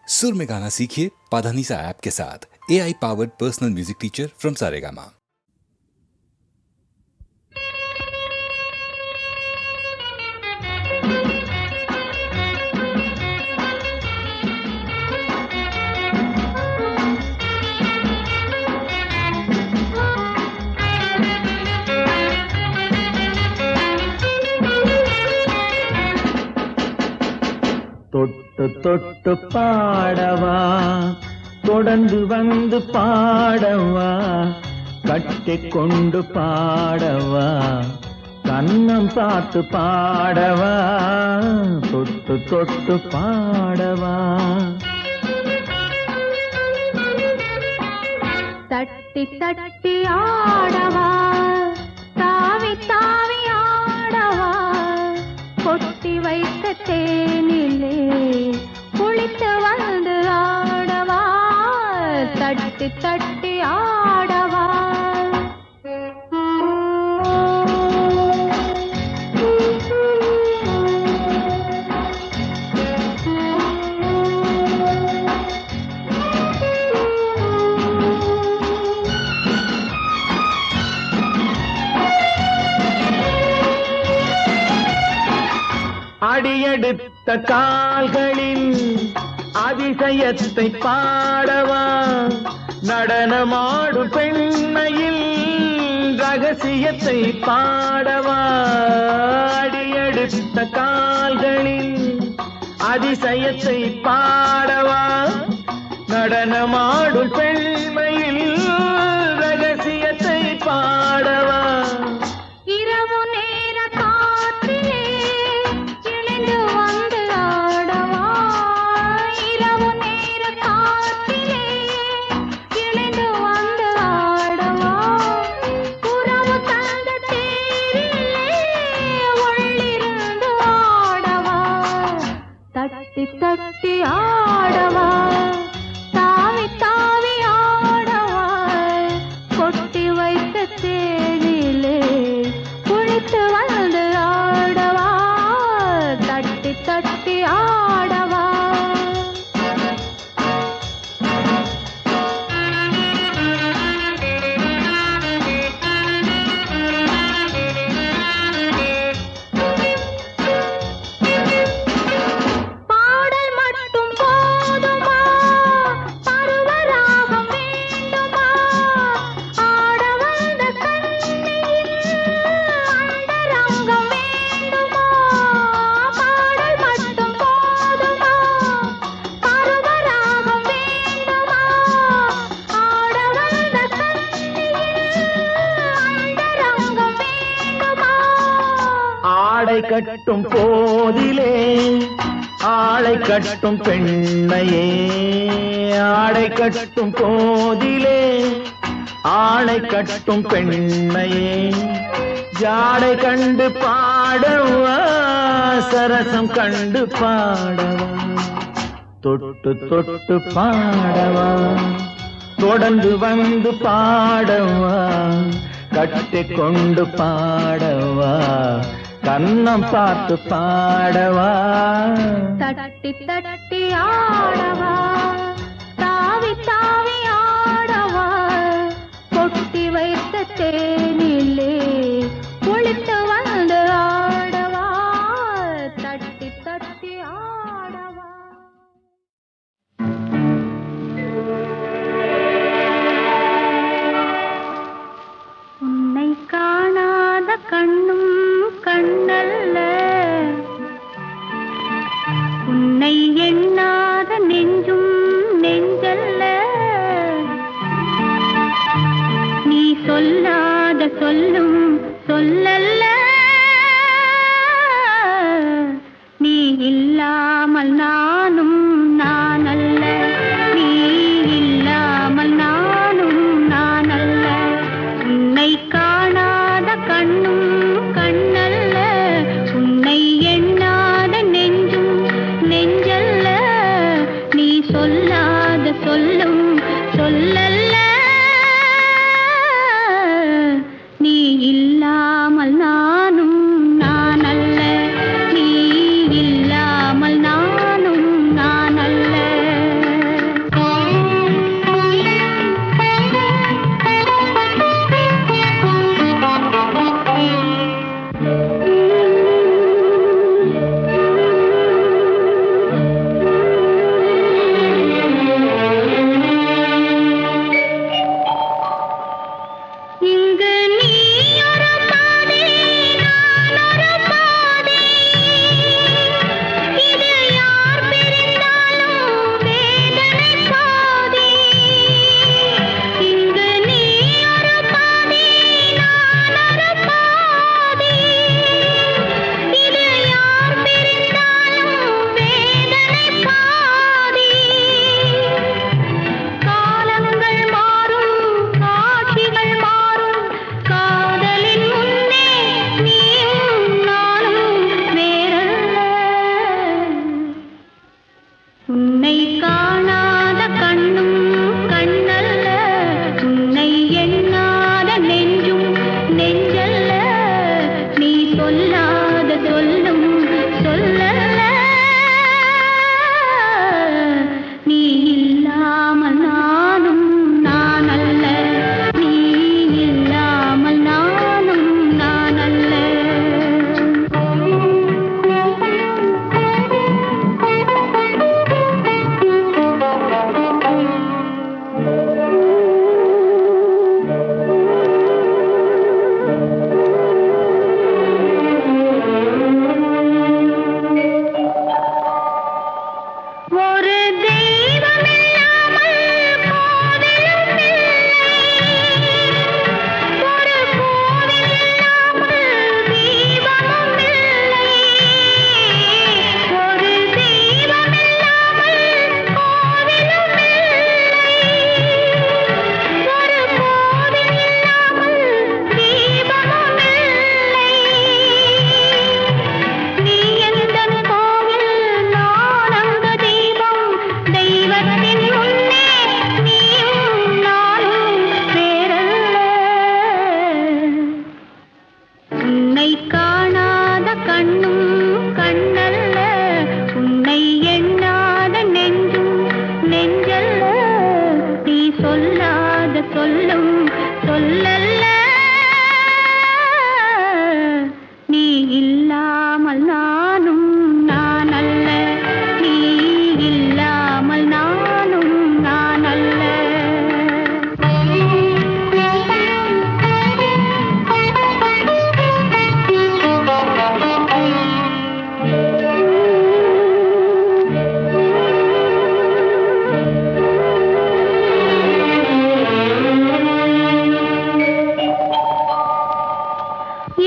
सुर में गाना सीखिए पाधानीसा ऐप के साथ। AI powered personal music teacher from Saregama. தொட்டு தொட்டு பாடவா, தொடர்ந்து வந்து பாடவா, கட்டிக் கொண்டு பாடவா, கண்ணம் பார்த்து பாடவா, தொட்டு தொட்டு பாடவா. தட்டி தட்டி ஆடவா, தாவி தாவி ஆடவா, கொட்டி வைத்த தேனிலே குளித்து வந்து ஆடவா, தட்டி தட்டி ஆடவா. அடியெடுத்த கால்களில் அதிசயத்தை பாடவா, நடனமாடும் பெண்மையில் ரகசியத்தை பாடவா. அடியெடுத்த கால்களில் அதிசயத்தை பாடவா, நடனமாடும் பெண்மையில் ரகசியத்தை பாடவா. இரவு நேர காற்றிலே இணைந்து வந்து ஆடவா, இரவு நேர காற்றிலே இணைந்து வந்து ஆடவா, உறவு தந்த தேரிலே உள்ளிருந்து ஆடவா, தட்டி தட்டி ஆடவா, தாவி தாவி ஆடவா, கொட்டி வைத்த தேனிலே குளித்து வந்து ஆடவா, தட்டி தட்டி ஆடவா. பாடல் மட்டும் போதுமா, பருவராகம் வேண்டுமா, ஆட வந்த கண்ணியில் அந்தரங்கம் வேண்டுமா. பாடல் மட்டும் போதுமா, பருவராகம் வேண்டுமா, ஆட வந்த கண்ணியில் அந்தரங்கம் வேண்டுமா. ஆடை கட்டும் போதிலே ஆளை கட்டும் பெண்ணையே, ஆடை கட்டும் போதிலே ஆளை கட்டும் பெண்ணையே, ஜாடை கண்டு பாடவா, சரசம் கண்டு பாடவா, தொட்டு தொட்டு பாடவா, தொடர்ந்து வந்து பாடவா, கட்டிக் கொண்டு பாடவா, கண்ணம் பார்த்து பாடவா. தட்டி தட்டி ஆடவா, தாவி தாவி ஆடவா, கொட்டி வைத்த தேனிலே குளித்து வந்து ஆடவா, தட்டி தட்டி ஆடவா. உன்னை காணாத கண்ணும் கண்ணல்ல, உன்னை எண்ணாத நெஞ்சும் நெஞ்சல்ல, நீ சொல்லாத சொல்லும் சொல்லல்ல, நீ இல்லாமல் நானும் நானல்ல, நீ இல்லாமல் நானும் நானல்ல. உன்னை காணாத கண்ணும் கண்ணல்ல, உன்னை எண்ணாத நெஞ்சும் நெஞ்சல்ல, நீ சொல்லாத சொல்லும் சொல்லல்ல, நீ இல்லாமல் நானும் நானல்ல, நீ இல்லாமல் நானும் நானல்ல. காணாத கண்ணும் கண்ணல்ல, உன்னை எண்ணாத நெஞ்சும் நெஞ்சல்ல, நீ சொல்லாத சொல்லும் சொல்லல்ல, நீ இல்லாமல் நானும் நான் அல்ல, நீ இல்லாமல் நானும் நான் அல்ல. ஒரு தெய்வமில்லாமல் கோவிலும் இல்லை, ஒரு கோவிலில்லாமல் தீபமும் இல்லை, ஒரு தெய்வமில்லாமல் கோவிலும் இல்லை, ஒரு கோவிலில்லாமல் தீபமும் இல்லை. நீ எந்தன் கோவில், நான் அங்கு தீபம், தெய்வத்தின் முன்னே நீயும் நானும் வேறல்ல. உன்னை காணாத கண்ணும் கண்ணல்ல, உன்னை எண்ணாத நெஞ்சும் நெஞ்சல்ல, நீ சொல்லாத சொல்லும் சொல்லல்ல, நீ இல்லாமல் நானும் நான் அல்ல, நீ இல்லாமல் நானும் நான் அல்ல.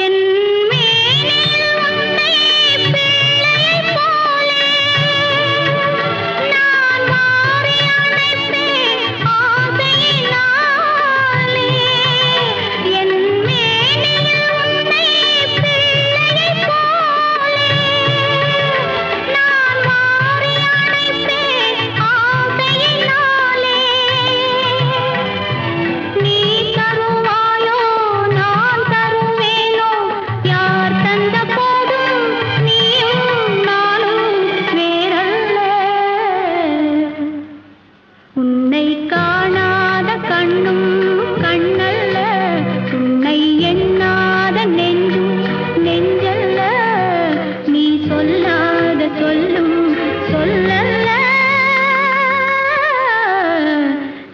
என் மேனில் உன்னை பிள்ளையைப் போலே நான் மாறி அணைப்பேன் ஆசையினாலே. என் மேனில் உன்னை பிள்ளையைப் போலே நான் மாறி அணைப்பேன் ஆசையினாலே. நீ தருவாயோ நான் தருவேனோ, யார் தந்த போதும் நீயும் நானும் வேறல்ல. உன்னை காணாத கண்ணும் கண்ணல்ல, உன்னை எண்ணாத நெஞ்சும் நெஞ்சல்ல, நீ சொல்லாத சொல்லும் சொல்லல்ல,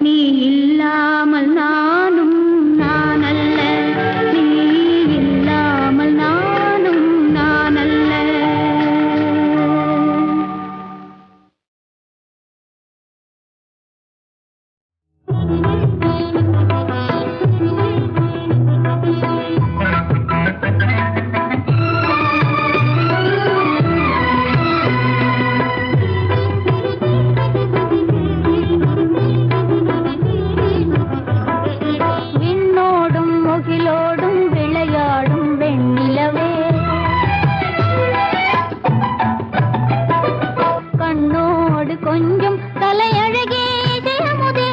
நீ இல்லாமல் நானும் நான் அல்ல, நீ இல்லாமல் நானும் நான் அல்ல. விண்ணோடும் முகிலோடும் விளையாடும் வெண்ணிலவே, கண்ணோடு கொஞ்சம் தலையழகே இசையமுதே,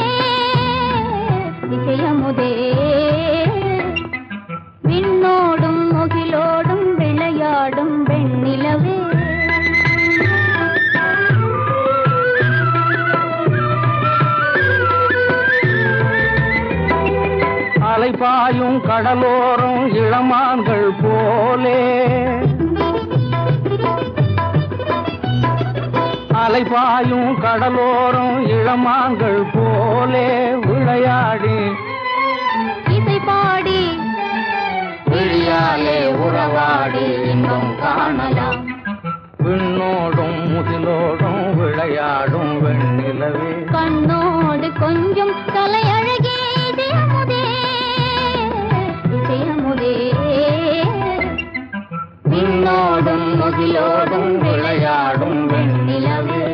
இசையமுதே. விண்ணோடும் முகிலோடும் விளையாடும் வெண்ணிலவே, அலைபாயும் கடலோரம் இளமான்கள் போலே, அலைபாயும் கடலோரம் இளமான்கள் போலே விளையாடி இசை பாடி விழியாலே உறவாடி இன்பம் காணலாம். விண்ணோடும் முகிலோடும் விளையாடும் வெண்ணிலவே, கண்ணோடு கொஞ்சம் தலையழகே இசையமுதே, இசையமுதே. விண்ணோடும் முகிலோடும் விளையாடும் வெண்ணிலவே.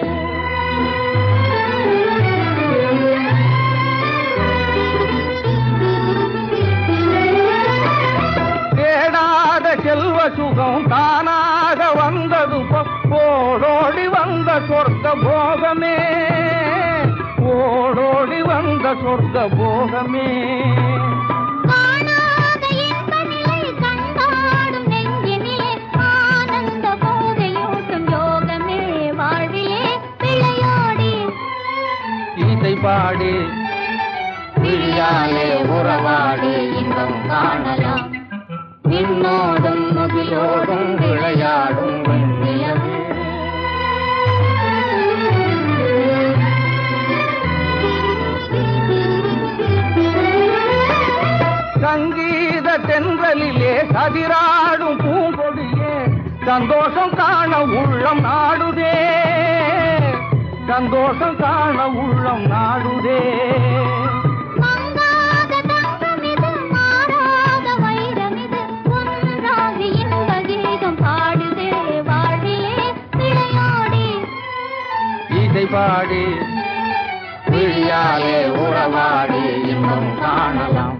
தேடாத செல்வ சுகம் தானாக வந்தது, போடோடி வந்த சொர்க்க போகமே. சொர்க்க போகமே. காணாத இன்ப நிலை கண்டாடும் நெஞ்சினிலே ஆனந்த போதையூட்டும் யோகமே வாழ்விலே விளையாடி இசை பாடி விழியாலே உறவாடி இன்பம் காணலாம். விண்ணோடும் முகிலோடும் விளையாடும் வெண்ணிலவே. சங்கீத தென்றலிலே கதிராடும் பூங்கொடியே சந்தோஷம் காண உள்ளம் நாடுதே. சந்தோஷம் காண உள்ளம் நாடுதே. மங்காத தங்கமிது மாறாத வைரமிது ஒன்றாகி இன்ப கீதம் பாடுதே வாழ்விலே விளையாடி இசை பாடி விழியாலே உறவாடி இன்பம் காணலாம்.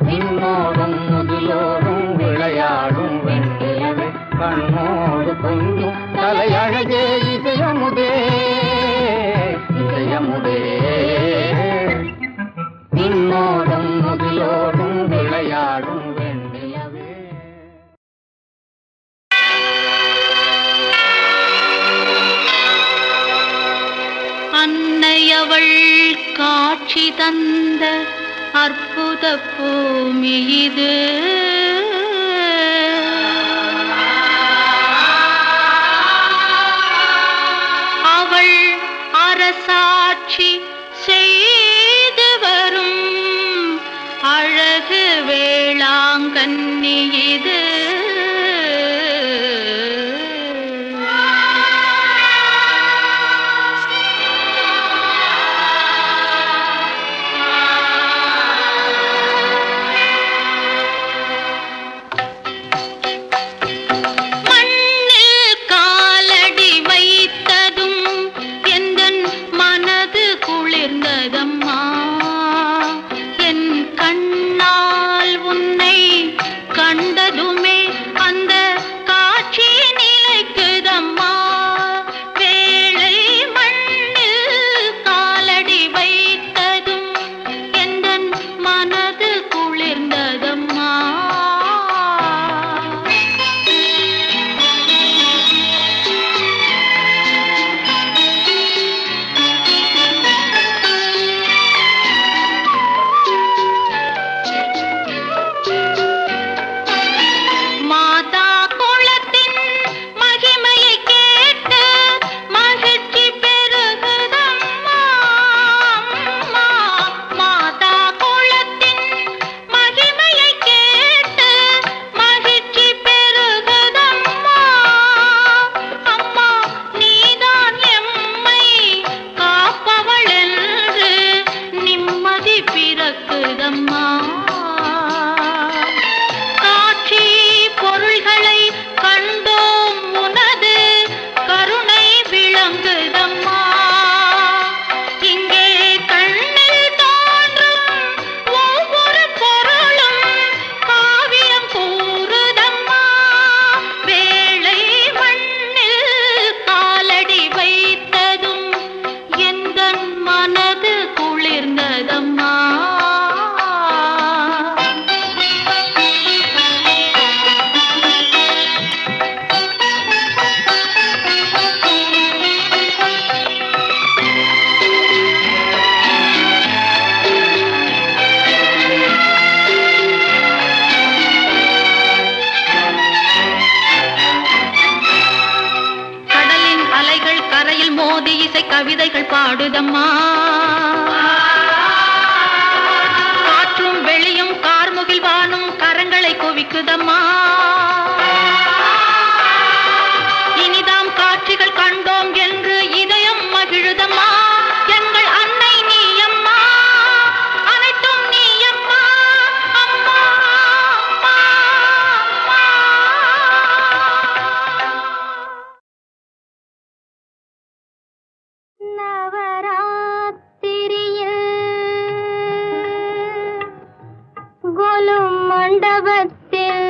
விண்ணோடும் முகிலோடும் விளையாடும் வெண்ணிலவே கண்ணோடு கொஞ்சம் தலையழகே இதயமுதே இதயமுதே. விண்ணோடும் முகிலோடும் விளையாடும் வெண்ணிலவே. அன்னையவள் காட்சி தந்த அற்புத பூமி இது. அவள் அரசாட்சி செய்து வரும் அழகு வேளாங்கண்ணி இது. கவிதைகள் பாடுதம்மா. காற்றும் வெளியும் கார்முகில் வானும் கரங்களை குவிக்குதம்மா. இனிதாம் காட்சிகள் கண்டோம் என்று இதயம் மகிழுதம்மா. எங்கள் அன்னை நீயம்மா, அனைத்தும் நீயம்மா. அம்மா அம்மா அம்மா. நவராத்திரியில் கொலும் மண்டபத்தில்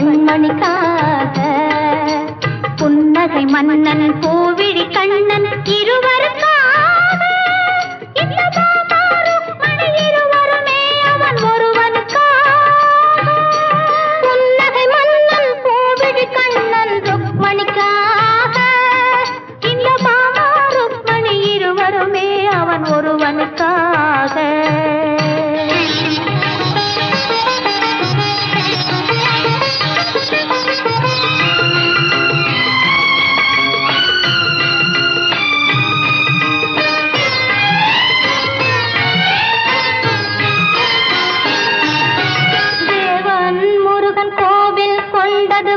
கண்மணிக்காக. புன்னகை மன்னன் பூவிழி கண்ணன் இருவருக்காக. இந்த மாமாரும் மணி இருவருமே அவன் ஒருவனுக்காக. புன்னகை மன்னன் பூவிழி கண்ணன் ருக்மணிக்காக. இந்த மாமாரும் மணி இருவருமே அவன் ஒருவனுக்காக.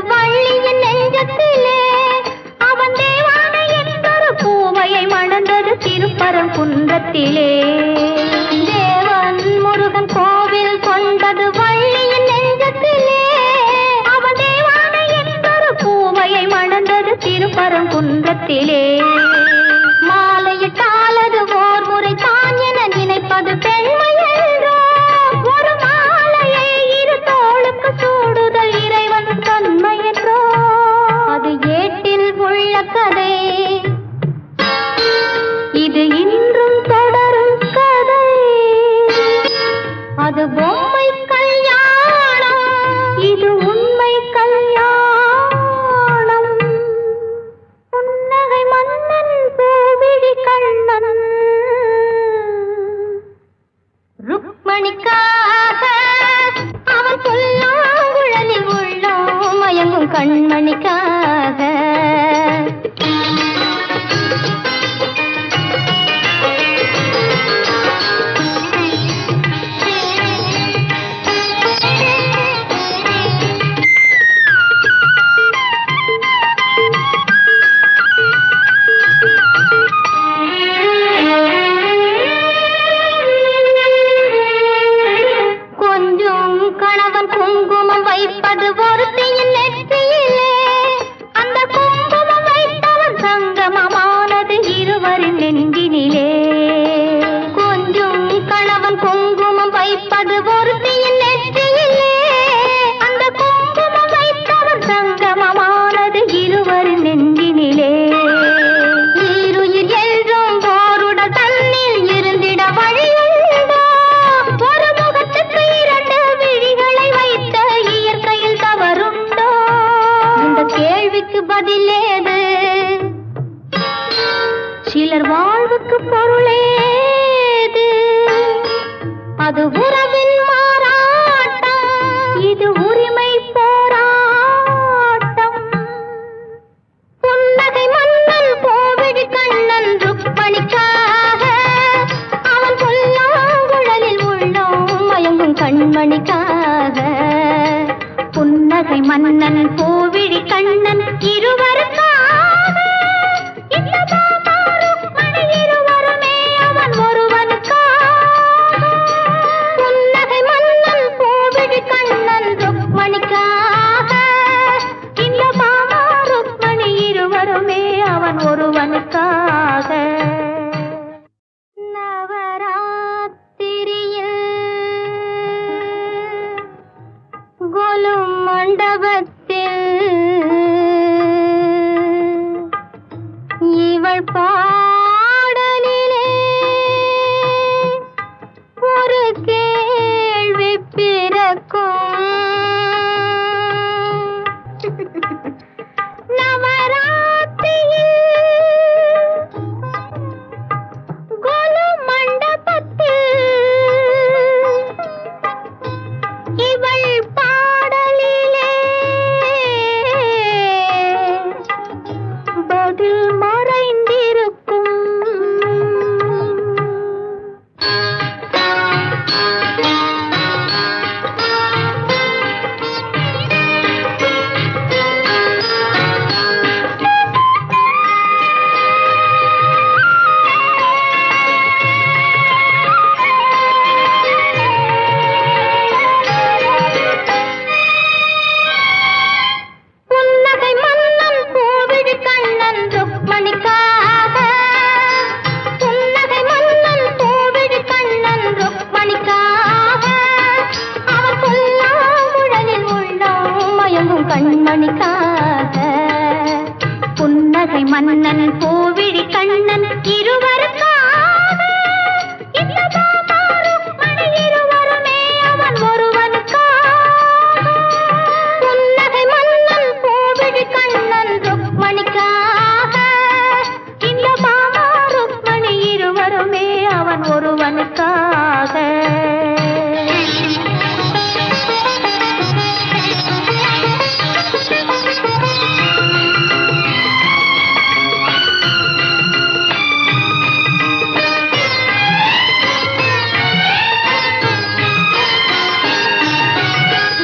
வள்ளியின் நெஞ்சத்திலே அவன் தேவானை என்பொரு பூவையை மணந்தது திருப்பரங்குன்றத்திலே. தேவன் முருகன் கோவில் கொண்டது வள்ளியின் நெஞ்சத்திலே அவன் தேவானை என்பொரு பூவையை மணந்தது திருப்பரங்குன்றத்திலே. மாலையிட்டாலது ஓர் முறை தான் என நினைப்பது பெண்மை என்றோ. ஒரு மாலையை இரு தோளுக்கு சூடுதல் இறைவன் தன்மை என்றோ. அது ஏட்டில் உள்ள கதை, இது இன்றும் தொடரும் கதை. அது பொம்மை கல்யாணம், இது உண்மை கல்யாணம். புன்னகை மன்னன் பூவிழி கண்ணன் ருக்மணிக்காக. அவன் புல்லாங்குழலில் உள்ளோம் மயங்கும் கண்மணிக்காக. கொஞ்சம் கணவன் குங்குமம் வைப்பது ஒருத்தியின் நெற்றியிலே. அந்த குங்குமம் வைத்தவன் சங்கமமானது இருவரின் நெஞ்சினிலே. கொஞ்சம் கணவன் குங்குமம் வைப்பது ஒருத்தியின் நெற்றியிலே. அந்த குங்குமம் வைத்தவன் சங்கமமானது இருவரின் நெஞ்சினிலே. ஈருயிர் என்றும் ஓருடல் தன்னில் இருந்திட வழியுண்டோ. ஒரு முகத்துக்கு இரண்டு விழிகளை வைத்த இயற்கையில் தவறுண்டோ. இந்த கேள்விக்கு பதிலேது. சிலர் வாழ்வுக்கு பொருளேது. அது உறவின் மாறாட்டம், இது உரிமை போராட்டம். புன்னகை மன்னன் கோவிடி கண்ணன் ருக்மணிக்காக. அவன் புல்லாங்குழலில் உள்ளோம் மயங்கும் கண்மணிக்காக. புன்னகை மன்னன் பூவிழி கண்ணன் இருவருக்காக. இந்த மாமாரும் மணி இருவருமே அவன் ஒருவனுக்காக. புன்னகை மன்னன் பூவிழி கண்ணன் ருக்மணிக்காக. இந்த மாமாரும் மணி இருவருமே அவன் ஒருவனுக்காக. நவராத்திரியில் கொலு மண்டபத்தில் கண்மணிக்காக. புன்னகை மன்னன் பூவிழி கண்ணன் இருவருக்காக. இந்த மாமா ருக்மணி இருவருமே அவன் ஒருவனுக்காக. புன்னகை மன்னன் பூவிழி கண்ணன் ருக்மணிக்காக. இந்த மாமா ருக்மணி இருவருமே அவன் ஒருவனுக்காக.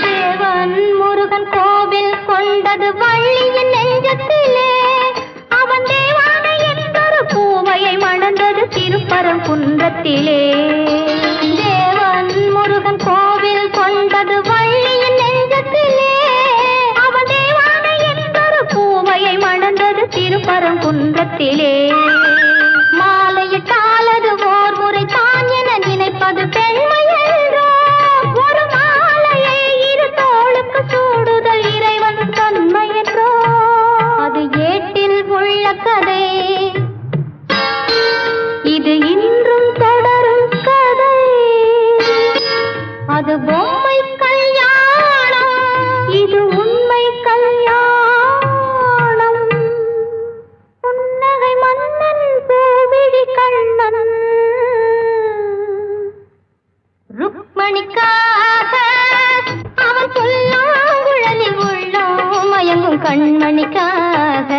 தேவன் முருகன் கோவில் கொண்டது வள்ளியின் நெஞ்சத்திலே. அவன் தேவானை என்றொரு பூவையை மணந்தது திருப்பரங்குன்றத்திலே. தேவன் முருகன் கோவில் கொண்டது வள்ளியின் நெஞ்சத்திலே. அவன் தேவானை என்றொரு பூவையை மணந்தது திருப்பரங்குன்றத்திலே. மாலையிட்டாலது ஓர் முறை தான் என நினைப்பது பெண்மையன்றோ. ஒரு மாலையை இரு தோளுக்கு சூடுதல் இறைவன் தன்மையன்றோ. அது ஏட்டில் உள்ள கதை, இது இன்றும் தொடரும் கதை. அது பொம்மை கல்யாணம், இது உண்மை கல்யாணம். புன்னகை மன்னன் பூவிழி கண்ணன் ருக்மணிக்காக. அவன் புல்லாங்குழலில் உள்ளோம் மயங்கும் கண்மணிக்காக.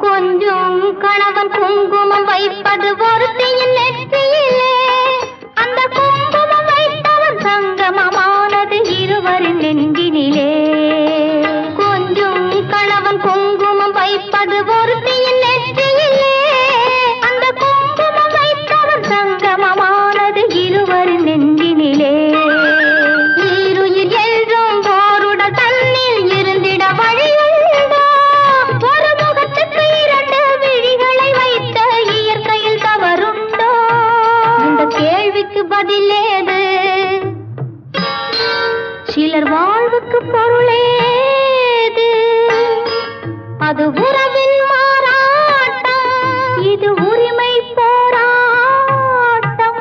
கொஞ்சம் கணவன் குங்குமம் வைப்பது ஒருத்தியின் நெற்றியிலே. அந்த குங்குமம் வைத்தவன் சங்கமமானது இருவரின் நெஞ்சினிலே. கொஞ்சம் கணவன் குங்குமம் வைப்பது ஒருத்தியின் நெற்றியிலே. அந்த குங்குமம் வைத்தவன் சங்கமமானது இருவரின் நெஞ்சினிலே. ஈருயிர் என்றும் ஓருடல் தன்னில் இருந்திட வழியுண்டோ. ஒரு முகத்துக்கு இரண்டு விழிகளை வைத்த இயற்கையில் தவறுண்டோ. இந்த கேள்விக்கு பதிலேது, சிலர் வாழ்வுக்கு பொருளேது. அது உறவின் மாறாட்டம், இது உரிமை போராட்டம்.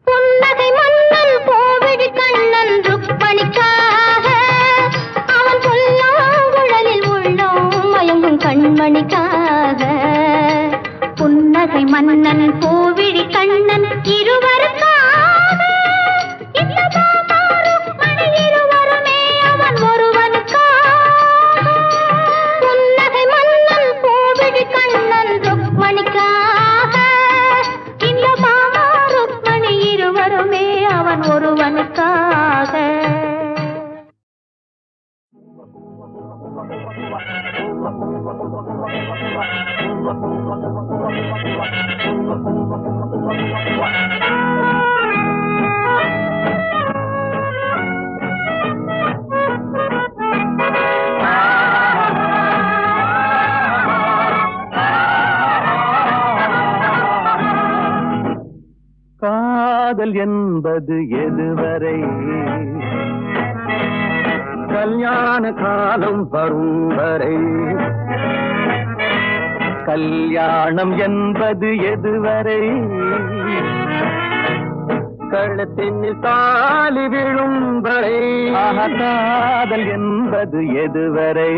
புன்னகை மன்னன் கோவிடி கண்ணன் ருக்மணிக்காக. அவன் புல்லாங்குழலில் உள்ளோம் மயங்கும் கண்மணிக்காக. புன்னகை மன்னன் பூவிழி கண்ணன் இருவருக்காக. இந்த மாமா ருக்மணி இருவருமே அவன் ஒருவனுக்காக. புன்னகை மன்னன் பூவிழி கண்ணன் ருக்மணிக்காக. இந்த மாமா ருக்மணி இருவருமே அவன் ஒருவனுக்காக. காதல் என்பது எதுவரை கல்யாண காலம் வரும் வரை. கல்யாணம் என்பது எதுவரை கழுத்தினில் தாலி விழும் வரை. காதல் என்பது எதுவரை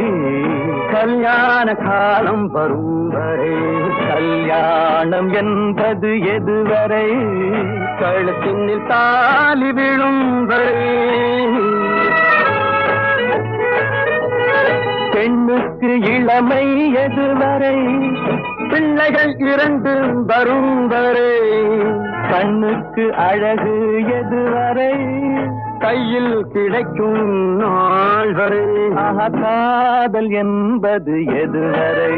கல்யாண காலம் வரும் வரை. கல்யாணம் என்பது எதுவரை கழுத்தினில் தாலி விழும் வரை. பெண்ணுக்கு இளமை எதுவரை பிள்ளைகள் இரண்டு வரும் வரை. கண்ணுக்கு அழகு எதுவரை கையில் கிடைக்கும் நாள் வரை. காதல் என்பது எதுவரை?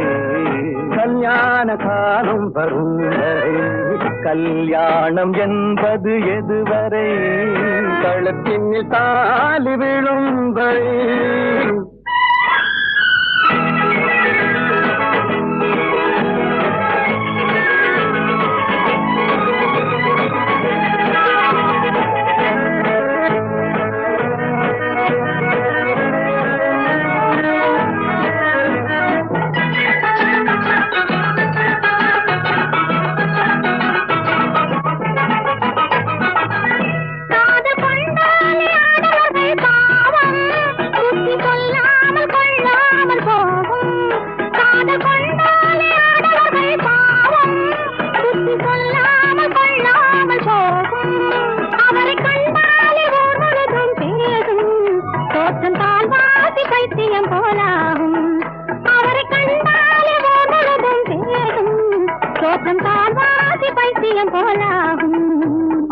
கல்யாண காலம் வரும் வரை. கல்யாணம் என்பது எதுவரை? கழுத்தின் தாலி விழும் வரை.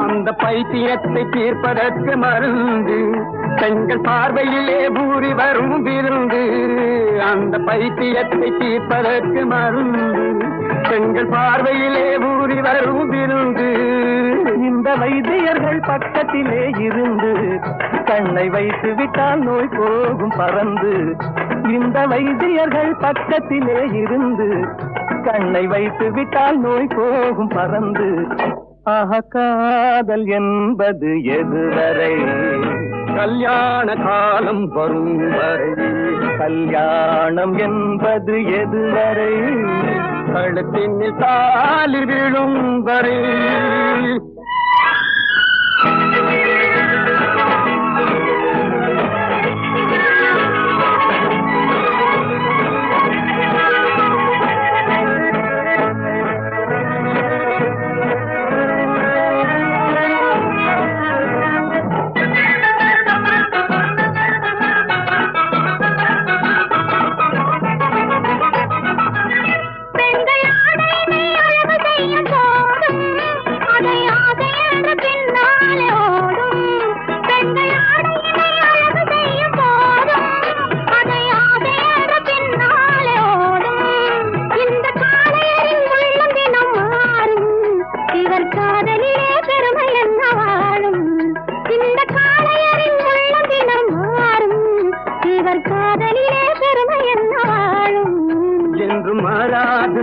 அந்த பைத்தியத்தை தீர்ப்பதற்கு மருந்து பெண்கள் பார்வையிலே பூரி வரும் விருந்து. அந்த பைத்தியத்தை தீர்ப்பதற்கு மருந்து பெண்கள் பார்வையிலே பூரி வரும் விருந்து. இந்த வைத்தியர்கள் பக்கத்திலே இருந்து கண்ணை வைத்து விட்டால் நோய் போகும் பறந்து. இந்த வைத்தியர்கள் பக்கத்திலே இருந்து கண்ணை வைத்து விட்டால் நோய் போகும் பறந்து. காதல் என்பது எதுவரை? கல்யாண காலம் வரும் வரை. கல்யாணம் என்பது எதுவரை? கழுத்தின் தாலி விழும் வரை.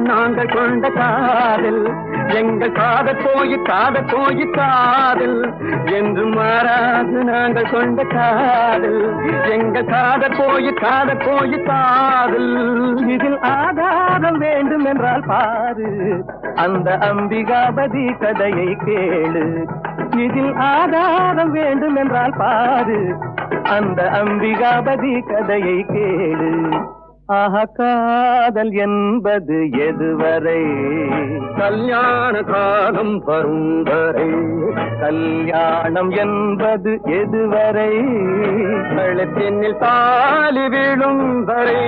நாங்கள் கொண்ட காதல் எங்கள் காதல் போய் காதல் என்று மாறாது. நாங்கள் கொண்ட காதல் எங்கள் காதல் போய் காதல். இதில் ஆதாரம் வேண்டும் என்றால் பாரு, அந்த அம்பிகாபதி கதையை கேளு. இதில் ஆதாரம் வேண்டும் என்றால் பாரு, அந்த அம்பிகாபதி கதையை கேளு. காதல் என்பது எதுவரை? கல்யாண காலம் வரும் வரை. கல்யாணம் என்பது எதுவரை? கழுத்தின் தாலி விழும் வரை.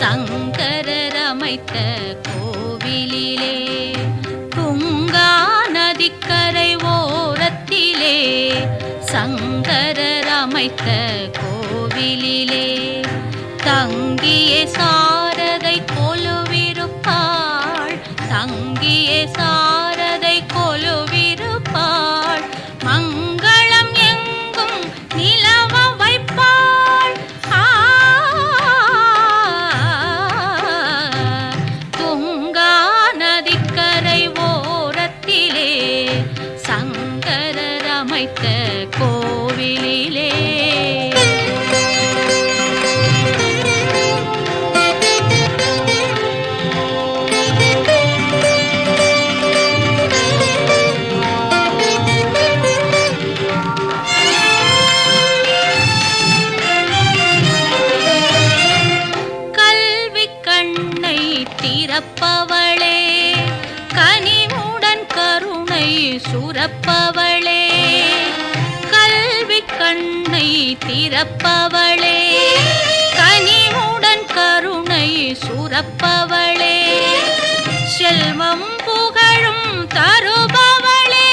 சங்கரர் அமைத்த கோவிலிலே, துங்கா நதிக்கரை ஓரத்திலே சங்கரர் அமைத்த கோவிலிலே தங்கியே சாரதை கொலுவிருப்பாள், தங்கியே சாரதை கொலுவிருப்பாள். மங்களம் எங்கும் நிலவ வைப்பாள். துங்கா நதிக்கரை ஓரத்திலே சங்கரர் அமைத்த கோவிலிலே திறப்பவளே கனிவுடன் கருணை சுரப்பவளே கல்வி கண்ணை திறப்பவளே கனிவுடன் கருணை சுரப்பவளே செல்வம் புகழும் தருபவளே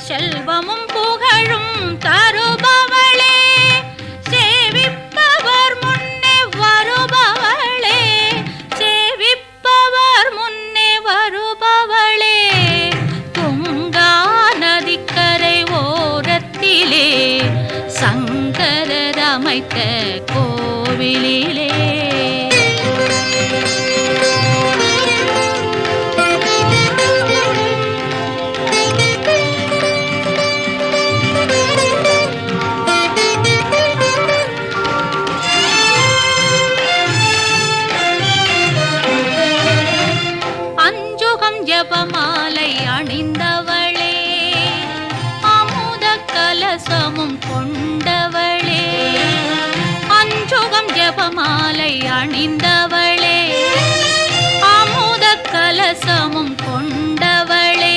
செல்வமும் புகழும் தருபவளே சேவிப்பவர் முன்னே வருபவளே சேவிப்பவர் முன்னே வருபவளே துங்கா நதிக்கரை ஓரத்திலே சங்கரர் அமைத்த கோவிலிலே ஜபமாலை அணிந்தவளே அமுத கலசமும் கொண்டவளே அஞ்சுகம் ஜபமாலை அணிந்தவளே அமுத கலசமும் கொண்டவளே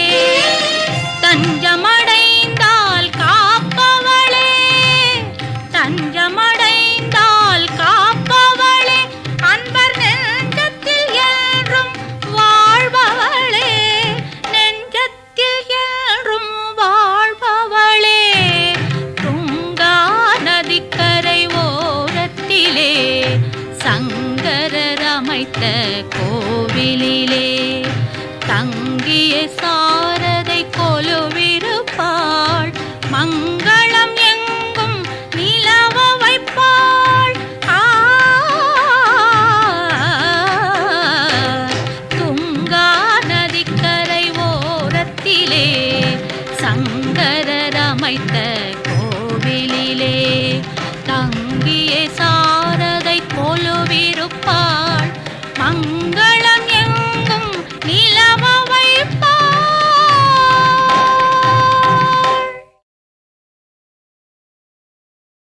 தஞ்சமடைந்தால் காப்பவளே தஞ்சமடைந்தால் காப்பவளே அன்பர் நெஞ்சத்தில் என்றும் வாழ்பவளே நெஞ்சத்தில் என்றும் வாழ்பவளே துங்கா நதிக்கரை ஓரத்திலே சங்கரர் அமைத்த கோவிலிலே தங்கிய சாரதை கொலுவிருப்பாள் மங்கள